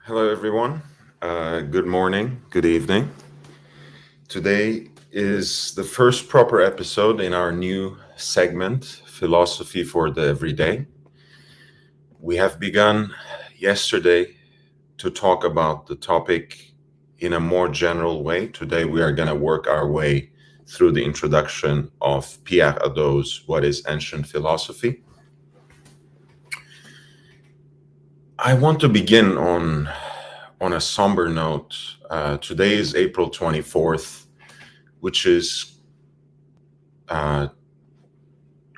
Hello, everyone. Good morning, good evening. Today is the first proper episode in our new segment, Philosophy for the Everyday. We have begun yesterday to talk about the topic in a more general way. Today, we are going to work our way through the introduction of Pierre Hadot's What is Ancient Philosophy? I want to begin on a somber note. Today is April 24th, which is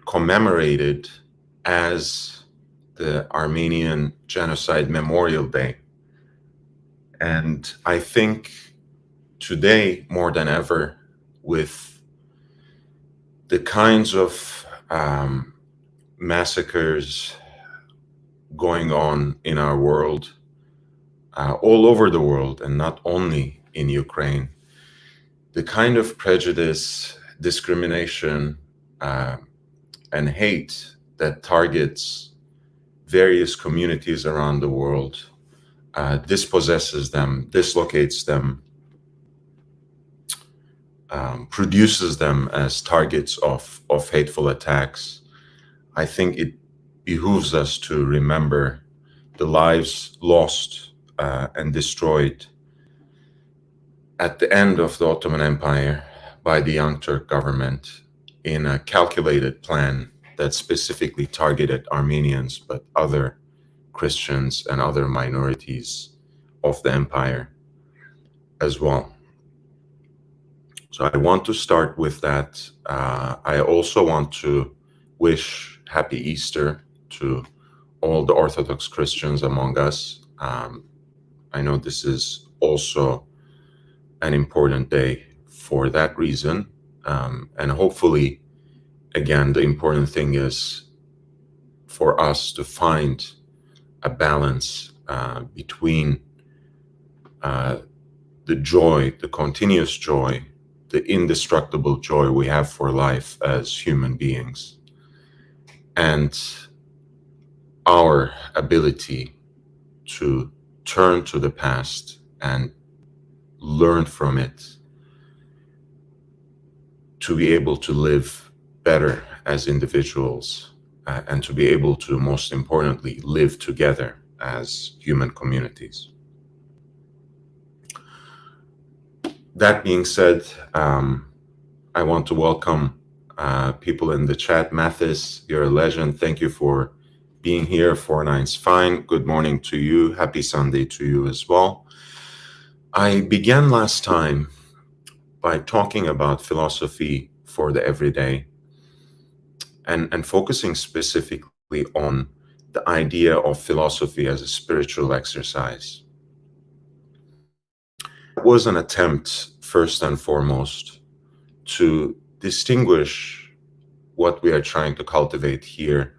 commemorated as the Armenian Genocide Memorial Day. And I think today, more than ever, with the kinds of massacres going on in our world, all over the world, and not only in Ukraine, the kind of prejudice, discrimination, and hate that targets various communities around the world, dispossesses them, dislocates them, produces them as targets of hateful attacks. I think it behooves us to remember the lives lost and destroyed at the end of the Ottoman Empire by the Young Turk government in a calculated plan that specifically targeted Armenians, but other Christians and other minorities of the empire as well. So I want to start with that. I also want to wish Happy Easter to all the Orthodox Christians among us. I know this is also an important day for that reason. And hopefully, again, the important thing is for us to find a balance between the joy, the continuous joy, the indestructible joy we have for life as human beings, and our ability to turn to the past and learn from it to be able to live better as individuals and to be able to, most importantly, live together as human communities. That being said, I want to welcome people in the chat. Mathis, you're a legend. Thank you for being here. 49's fine. Good morning to you. Happy Sunday to you as well. I began last time by talking about philosophy for the everyday and focusing specifically on the idea of philosophy as a spiritual exercise. It was an attempt, first and foremost, to distinguish what we are trying to cultivate here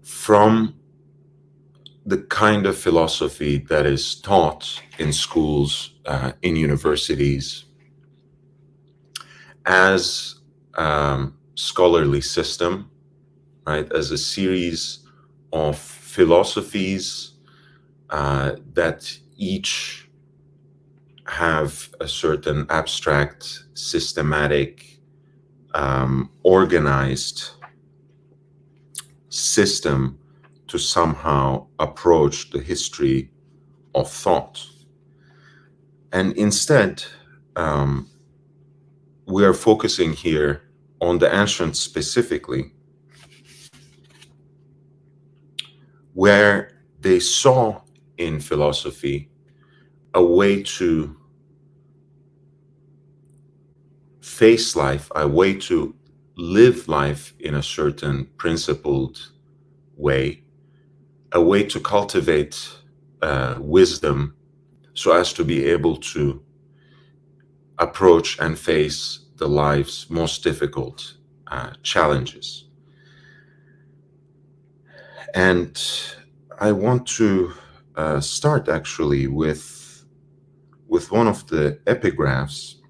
from the kind of philosophy that is taught in schools, in universities, as scholarly system, right? As a series of philosophies that each have a certain abstract, systematic, organized system to somehow approach the history of thought. And instead, we are focusing here on the ancients specifically, where they saw in philosophy a way to face life, a way to live life in a certain principled way, a way to cultivate wisdom so as to be able to approach and face the life's most difficult challenges. And I want to start actually with one of the epigraphs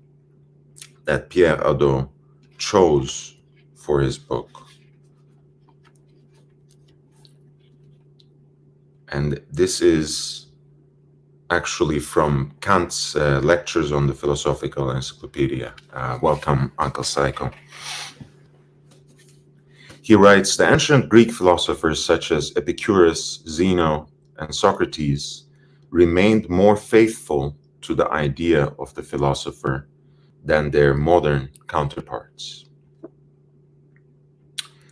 that Pierre Hadot chose for his book. And this is actually from Kant's lectures on the Philosophical Encyclopedia. Welcome, Uncle Psycho. He writes, the ancient Greek philosophers such as Epicurus, Zeno, and Socrates remained more faithful to the idea of the philosopher than their modern counterparts.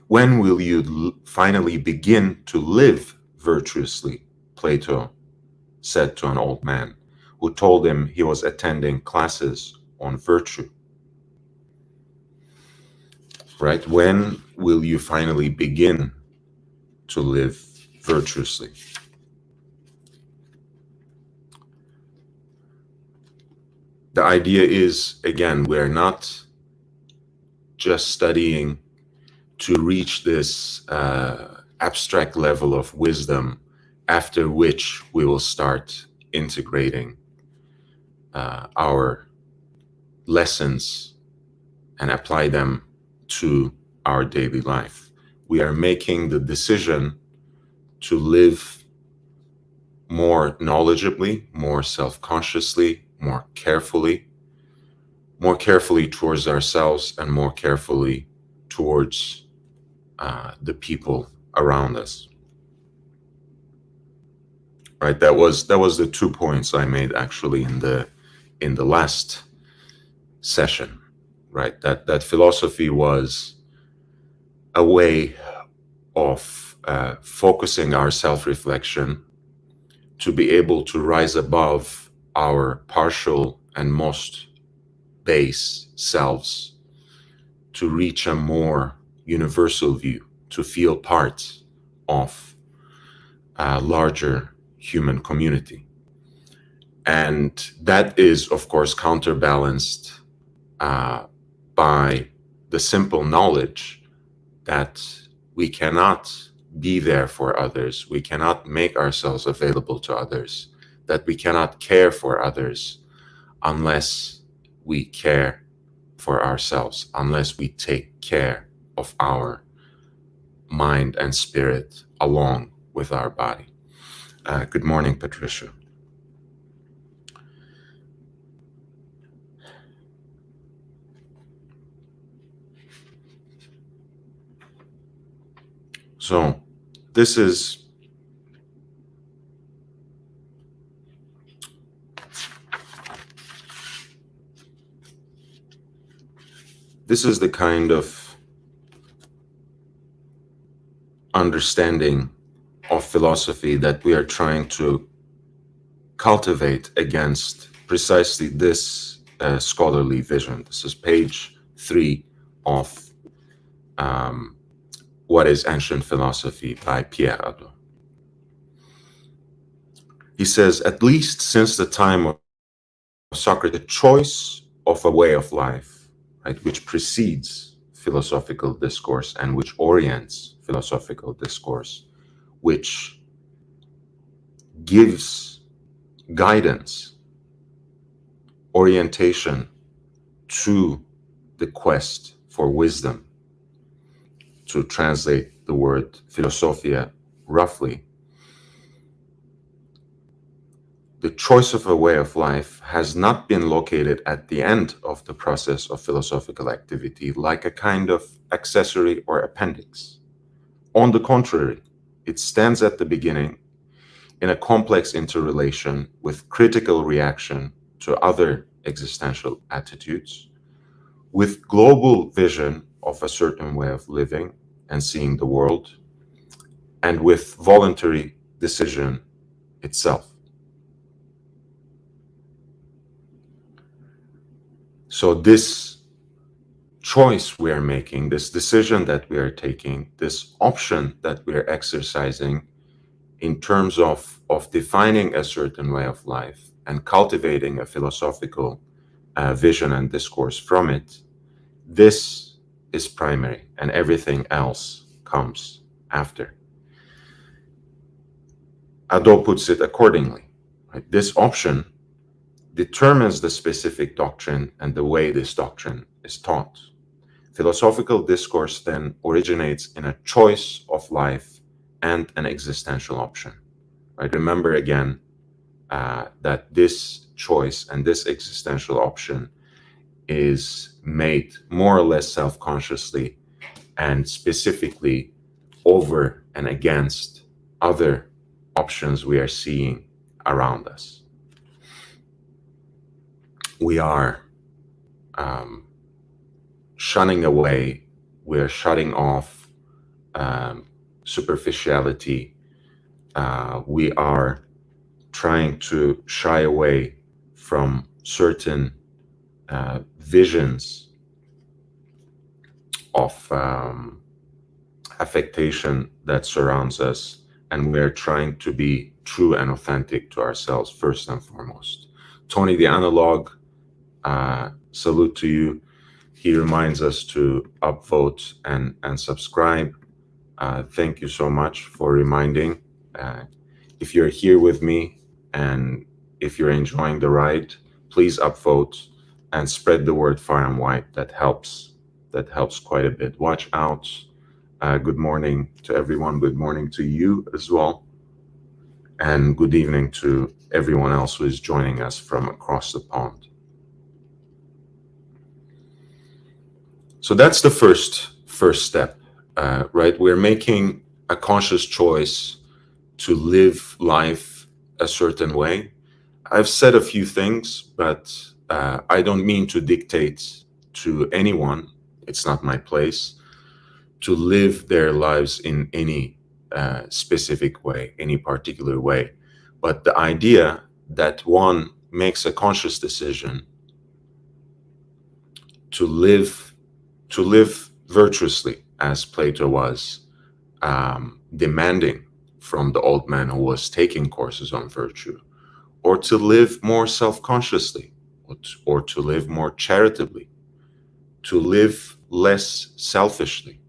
When will you finally begin to live virtuously? Plato said to an old man who told him he was attending classes on virtue. Right? When will you finally begin to live virtuously? The idea is, again, we're not just studying to reach this abstract level of wisdom, after which we will start integrating our lessons and apply them to our daily life. We are making the decision to live more knowledgeably, more self-consciously, more carefully towards ourselves and more carefully towards the people around us. Right? That was the 2 points I made actually in the last session. Right? That philosophy was a way of focusing our self-reflection to be able to rise above our partial and most base selves, to reach a more universal view, to feel part of a larger human community. And that is, of course, counterbalanced by the simple knowledge that we cannot be there for others, we cannot make ourselves available to others, that we cannot care for others unless we care for ourselves, unless we take care of our mind and spirit along with our body. Good morning, Patricia. So this is the kind of understanding of philosophy that we are trying to cultivate against precisely this scholarly vision. This is page 3 of What is Ancient Philosophy by Pierre Hadot. He says, at least since the time of Socrates, the choice of a way of life, right, which precedes philosophical discourse and which orients philosophical discourse, which gives guidance, orientation to the quest for wisdom, to translate the word philosophia roughly. The choice of a way of life has not been located at the end of the process of philosophical activity like a kind of accessory or appendix. On the contrary, it stands at the beginning in a complex interrelation with critical reaction to other existential attitudes, with global vision of a certain way of living and seeing the world, and with voluntary decision itself. So this choice we are making, this decision that we are taking, this option that we are exercising in terms of defining a certain way of life and cultivating a philosophical vision and discourse from it, this is primary and everything else comes after. Hadot puts it accordingly. Right? This option determines the specific doctrine and the way this doctrine is taught. Philosophical discourse then originates in a choice of life and an existential option. Right? Remember again, that this choice and this existential option is made more or less self-consciously and specifically over and against other options we are seeing around us. We are shunning away, we are shutting off superficiality. We are trying to shy away from certain visions of affectation that surrounds us, and we're trying to be true and authentic to ourselves first and foremost. Tony the Analog, salute to you. He reminds us to upvote and subscribe. Thank you so much for reminding. If you're here with me and if you're enjoying the ride, please upvote and spread the word far and wide. That helps quite a bit. Watch out. Good morning to everyone. Good morning to you as well. And good evening to everyone else who is joining us from across the pond. So that's the first step, right? We're making a conscious choice to live life a certain way. I've said a few things, but I don't mean to dictate to anyone. It's not my place to live their lives in any specific way, any particular way. But the idea that one makes a conscious decision to live virtuously, as Plato was demanding from the old man who was taking courses on virtue, or to live more self-consciously, or to live more charitably, to live less selfishly,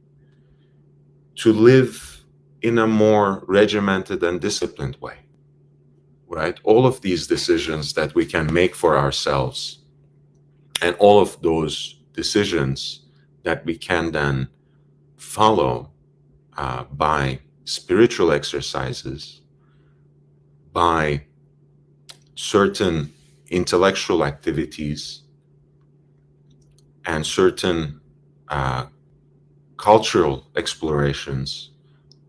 to live in a more regimented and disciplined way, right? All of these decisions that we can make for ourselves, and all of those decisions that we can then follow by spiritual exercises, by certain intellectual activities, and certain cultural explorations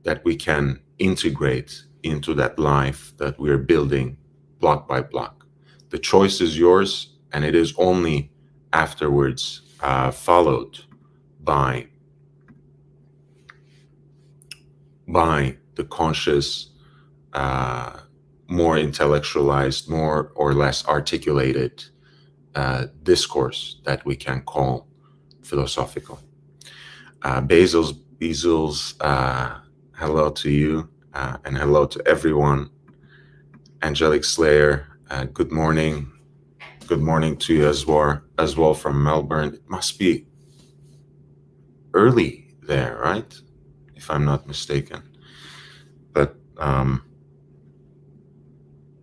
that we can integrate into that life that we're building block by block. The choice is yours, and it is only afterwards followed by the conscious, more intellectualized, more or less articulated discourse that we can call philosophical. Bezos, hello to you, and hello to everyone. Angelic Slayer, good morning. Good morning to you as well from Melbourne. It must be early there, right? If I'm not mistaken. But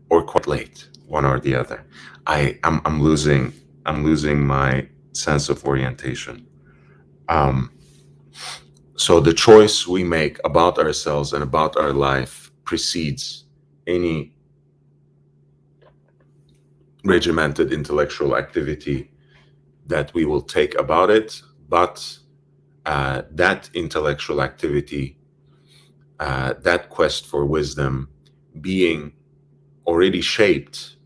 or quite late, one or the other. I'm losing my sense of orientation. So the choice we make about ourselves and about our life precedes any regimented intellectual activity that we will take about it, but that intellectual activity, that quest for wisdom, being already shaped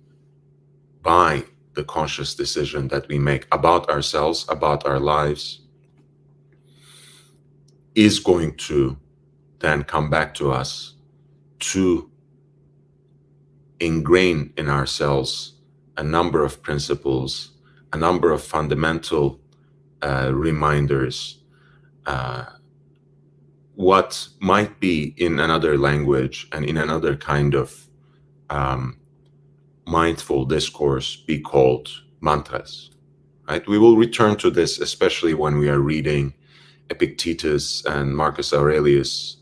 by the conscious decision that we make about ourselves, about our lives, is going to then come back to us to ingrain in ourselves a number of principles, a number of fundamental reminders, what might be in another language and in another kind of mindful discourse be called mantras, right? We will return to this, especially when we are reading Epictetus and Marcus Aurelius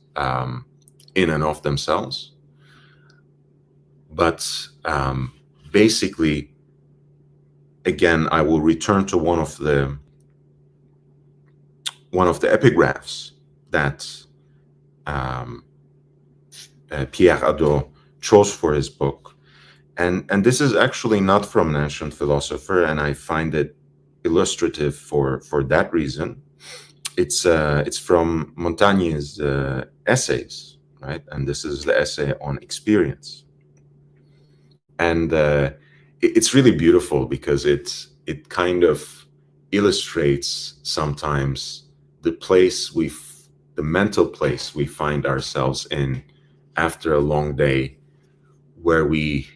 in and of themselves. But basically, again, I will return to one of the epigraphs that Pierre Hadot chose for his book, And this is actually not from an ancient philosopher, and I find it illustrative for that reason. It's from Montaigne's essays, right? And this is the essay on experience, and it's really beautiful because it kind of illustrates sometimes the place the mental place we find ourselves in after a long day, where we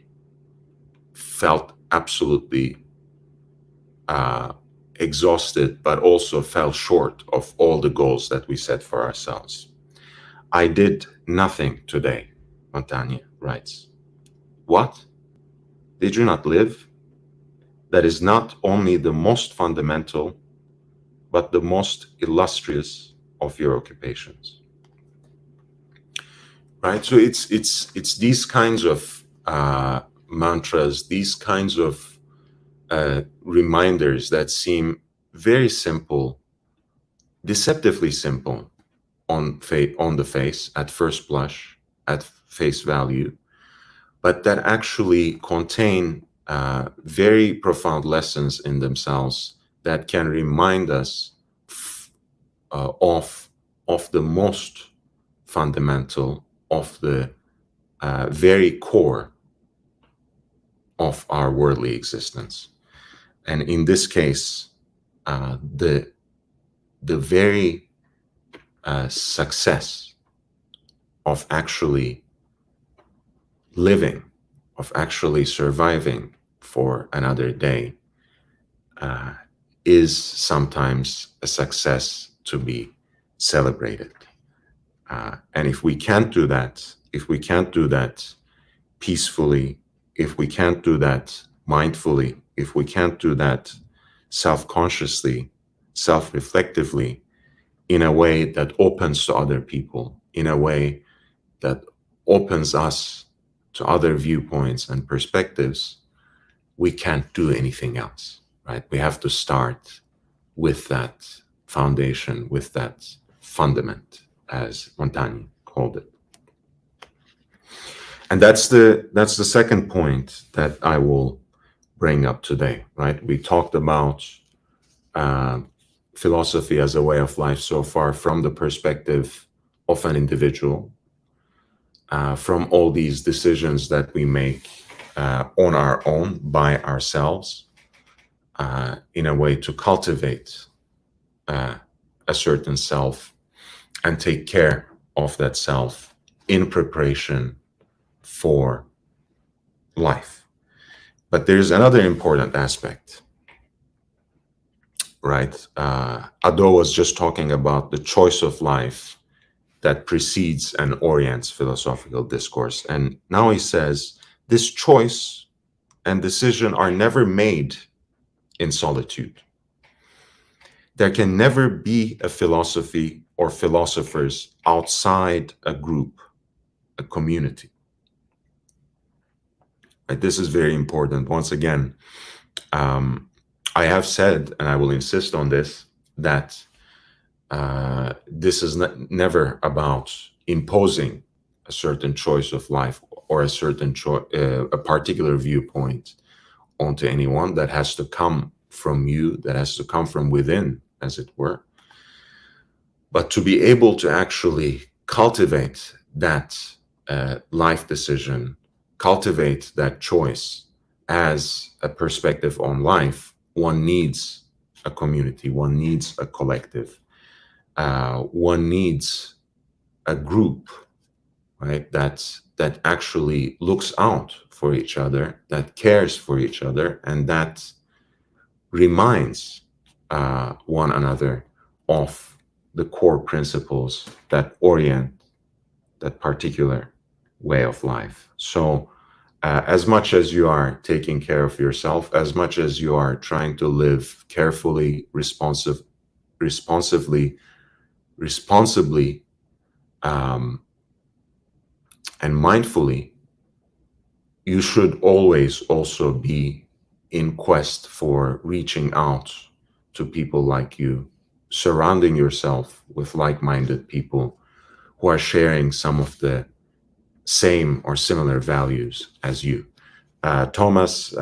felt absolutely uh, exhausted, but also fell short of all the goals that we set for ourselves. I did nothing today, Montaigne writes. What? Did you not live? That is not only the most fundamental, but the most illustrious of your occupations. Right? So it's these kinds of mantras, these kinds of reminders that seem very simple, deceptively simple on the face at first blush, at face value, but that actually contain very profound lessons in themselves that can remind us of the most fundamental, of the very core of our worldly existence. And in this case, the very success of actually living, of actually surviving for another day, is sometimes a success to be celebrated. And if we can't do that, if we can't do that peacefully, if we can't do that mindfully, if we can't do that self-consciously, self-reflectively, in a way that opens to other people, in a way that opens us to other viewpoints and perspectives, we can't do anything else, right? We have to start with that foundation, with that fundament, as Montaigne called it. And that's the second point that I will bring up today, right? We talked about philosophy as a way of life so far from the perspective of an individual, from all these decisions that we make on our own, by ourselves, in a way to cultivate a certain self and take care of that self in preparation for life. But there's another important aspect, right? Hadot was just talking about the choice of life that precedes and orients philosophical discourse. And now he says this choice and decision are never made in solitude. There can never be a philosophy or philosophers outside a group, a community. Right? This is very important. Once again, I have said, and I will insist on this, that this is never about imposing a certain choice of life or a certain a particular viewpoint onto anyone. That has to come from you, that has to come from within, as it were. But to be able to actually cultivate that life decision, cultivate that choice as a perspective on life, one needs a community, one needs a collective, one needs a group, right? That actually looks out for each other, that cares for each other, and that reminds one another of the core principles that orient that particular way of life. So as much as you are taking care of yourself, as much as you are trying to live carefully, responsibly, and mindfully, you should always also be in quest for reaching out to people like you, surrounding yourself with like-minded people who are sharing some of the same or similar values as you. Thomas,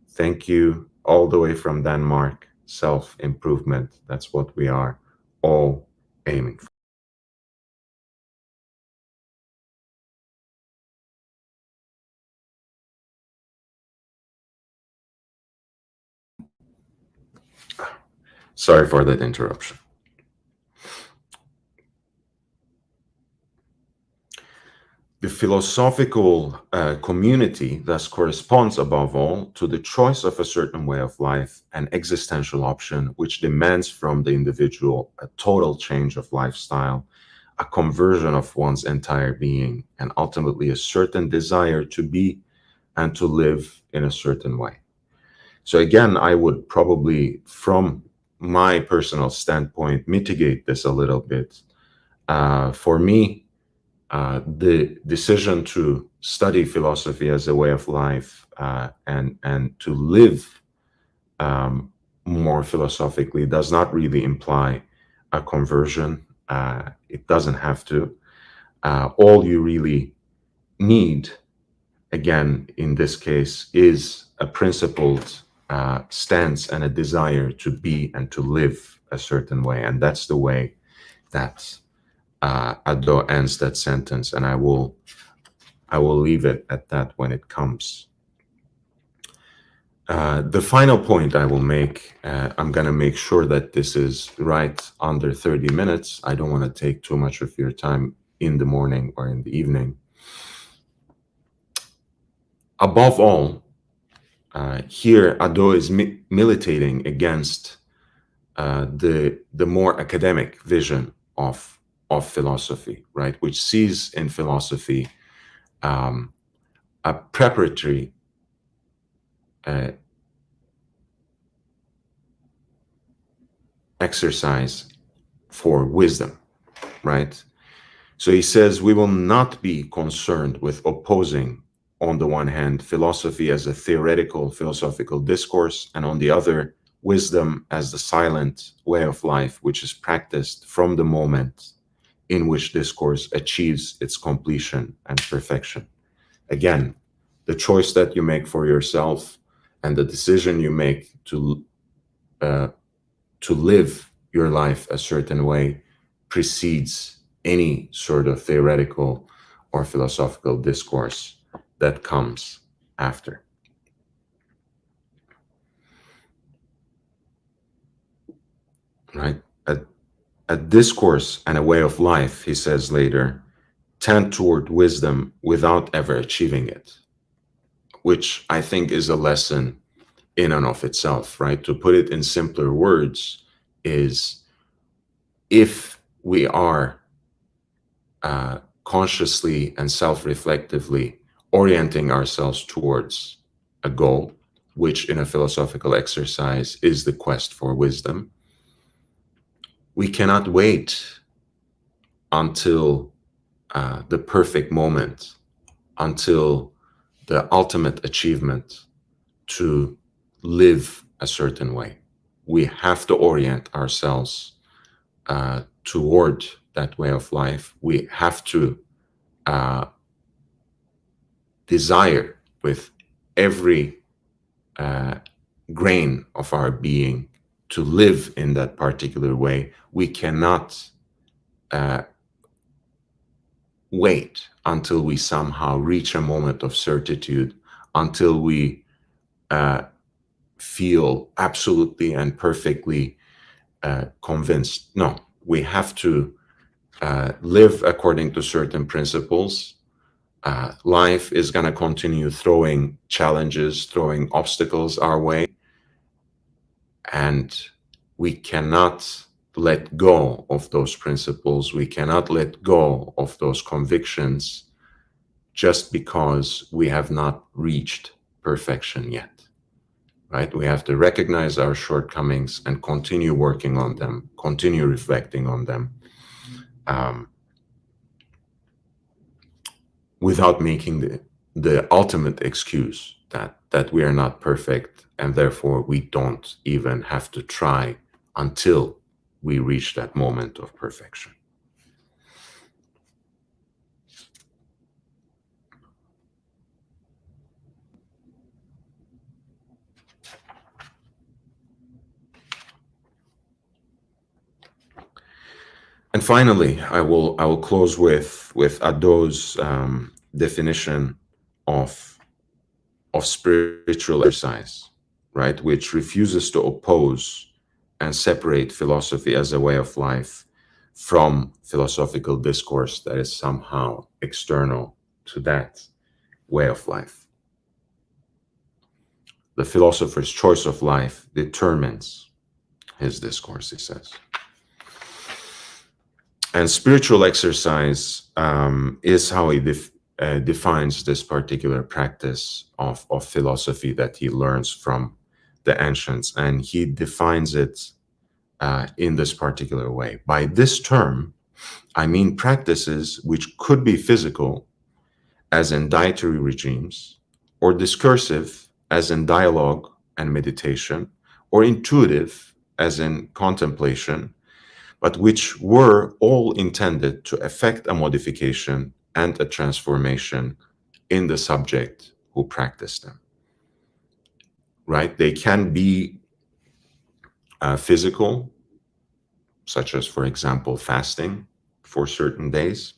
thank you, all the way from Denmark. Self-improvement, that's what we are all aiming for. Sorry for that interruption. The philosophical community thus corresponds above all to the choice of a certain way of life, an existential option which demands from the individual a total change of lifestyle, a conversion of one's entire being, and ultimately a certain desire to be and to live in a certain way. So again, I would probably, from my personal standpoint, mitigate this a little bit. For me, the decision to study philosophy as a way of life, and to live more philosophically does not really imply a conversion. It doesn't have to. All you really need, again, in this case, is a principled stance and a desire to be and to live a certain way. And that's the way that Hadot ends that sentence, and I will leave it at that when it comes. The final point I will make, I'm going to make sure that this is right under 30 minutes. I don't want to take too much of your time in the morning or in the evening. Above all, here Hadot is militating against the more academic vision of philosophy, right, which sees in philosophy a preparatory exercise for wisdom, right? So he says we will not be concerned with opposing, on the one hand, philosophy as a theoretical philosophical discourse, and on the other, wisdom as the silent way of life, which is practiced from the moment in which discourse achieves its completion and perfection. Again, the choice that you make for yourself and the decision you make to live your life a certain way precedes any sort of theoretical or philosophical discourse that comes after. Right? A discourse and a way of life, he says later, tend toward wisdom without ever achieving it, which I think is a lesson in and of itself, right? To put it in simpler words is, if we are consciously and self-reflectively orienting ourselves towards a goal, which in a philosophical exercise is the quest for wisdom, we cannot wait until the perfect moment, until the ultimate achievement to live a certain way. We have to orient ourselves toward that way of life. We have to desire with every grain of our being to live in that particular way. We cannot wait until we somehow reach a moment of certitude, until we feel absolutely and perfectly convinced. No, we have to live according to certain principles. Life is going to continue throwing challenges, throwing obstacles our way, and we cannot let go of those principles. We cannot let go of those convictions just because we have not reached perfection yet, right? We have to recognize our shortcomings and continue working on them, continue reflecting on them, without making the ultimate excuse that we are not perfect and therefore we don't even have to try until we reach that moment of perfection. And finally, I will close with Hadot's definition of spiritual exercise, right, which refuses to oppose and separate philosophy as a way of life from philosophical discourse that is somehow external to that way of life. The philosopher's choice of life determines his discourse, he says. And spiritual exercise is how he defines this particular practice of philosophy that he learns from the ancients. And he defines it in this particular way. By this term, I mean practices which could be physical, as in dietary regimes, or discursive, as in dialogue and meditation, or intuitive, as in contemplation, but which were all intended to effect a modification and a transformation in the subject who practiced them. Right? They can be physical, such as, for example, fasting for certain days.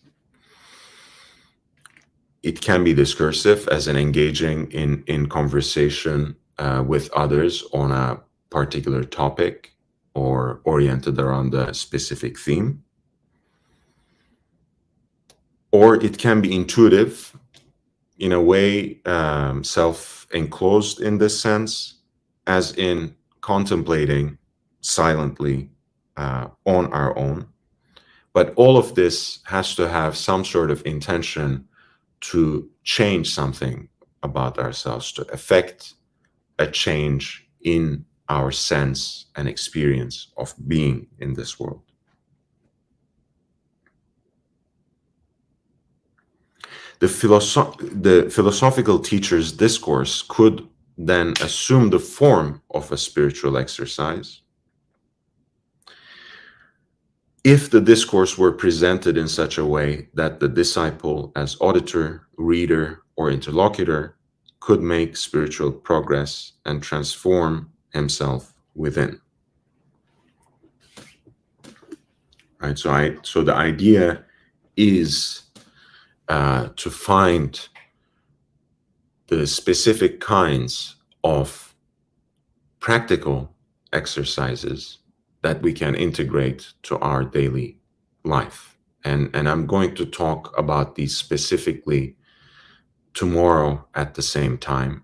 It can be discursive, as in engaging in conversation with others on a particular topic or oriented around a specific theme. Or it can be intuitive, in a way, self-enclosed in this sense, as in contemplating silently on our own. But all of this has to have some sort of intention to change something about ourselves, to affect a change in our sense and experience of being in this world. The philosophical teacher's discourse could then assume the form of a spiritual exercise if the discourse were presented in such a way that the disciple, as auditor, reader, or interlocutor, could make spiritual progress and transform himself within. Right. So the idea is to find the specific kinds of practical exercises that we can integrate to our daily life. And I'm going to talk about these specifically tomorrow at the same time.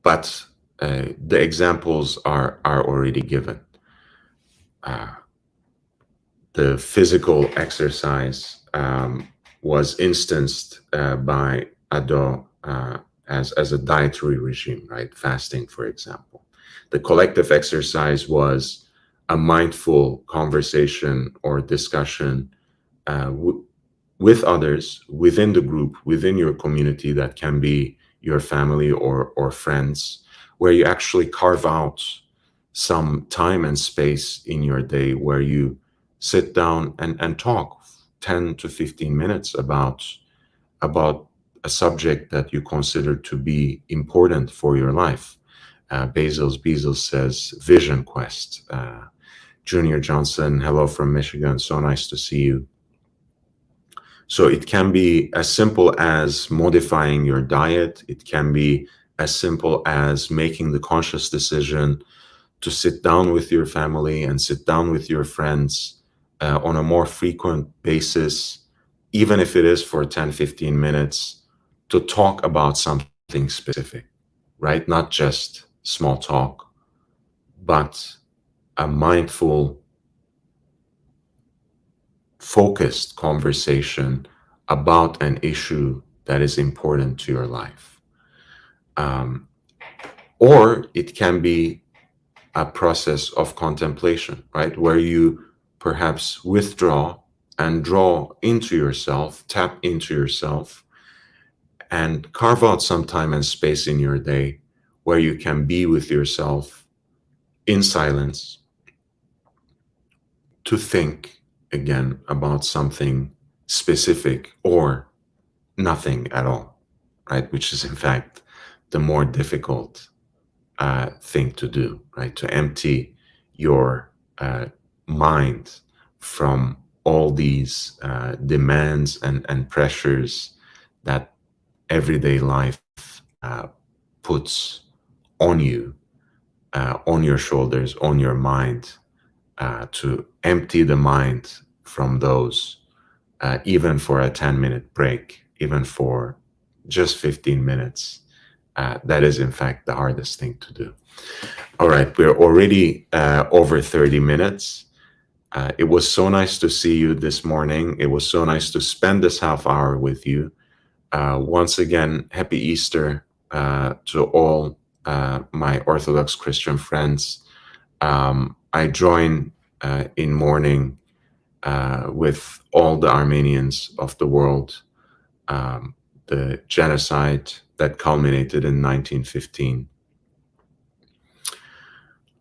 But the examples are already given. The physical exercise was instanced by Hadot as a dietary regime, right? Fasting, for example. The collective exercise was a mindful conversation or discussion with others within the group, within your community, that can be your family or friends, where you actually carve out some time and space in your day where you sit down and talk 10 to 15 minutes about a subject that you consider to be important for your life. Bezos says vision quest. Junior Johnson, hello from Michigan, so nice to see you. So it can be as simple as modifying your diet. It can be as simple as making the conscious decision to sit down with your family and sit down with your friends on a more frequent basis, even if it is for 10, 15 minutes, to talk about something specific, right? Not just small talk, but a mindful, focused conversation about an issue that is important to your life. Or it can be a process of contemplation, right? Where you perhaps withdraw and draw into yourself, tap into yourself, and carve out some time and space in your day where you can be with yourself in silence to think again about something specific or nothing at all, right? Which is in fact the more difficult thing to do, right? To empty your mind from all these demands and pressures that everyday life puts on you, on your shoulders, on your mind, to empty the mind from those, even for a 10-minute break, even for just 15 minutes. That is, in fact, the hardest thing to do. All right, we're already over 30 minutes. It was so nice to see you this morning. It was so nice to spend this half hour with you. Once again, happy Easter to all my Orthodox Christian friends. I join in mourning with all the Armenians of the world, the genocide that culminated in 1915.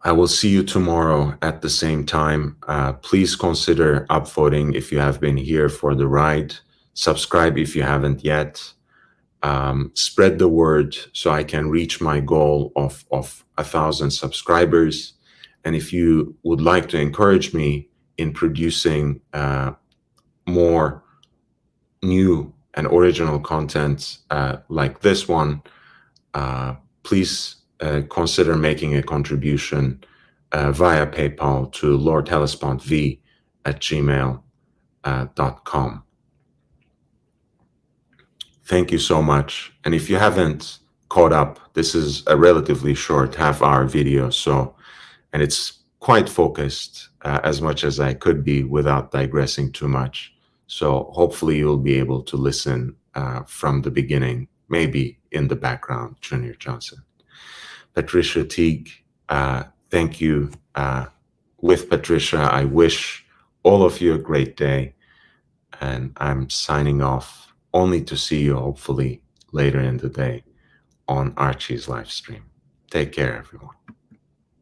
I will see you tomorrow at the same time. Please consider upvoting if you have been here for the ride. Subscribe if you haven't yet. Spread the word so I can reach my goal of 1,000 subscribers. And if you would like to encourage me in producing more new and original content like this one, please consider making a contribution via PayPal to lordhellespontv@gmail.com. Thank you so much. And if you haven't caught up, this is a relatively short half-hour video, and it's quite focused as much as I could be without digressing too much. So hopefully you'll be able to listen from the beginning, maybe in the background, Junior Johnson. Patricia Teague, thank you. With Patricia, I wish all of you a great day, and I'm signing off, only to see you hopefully later in the day on Archie's live stream. Take care, everyone.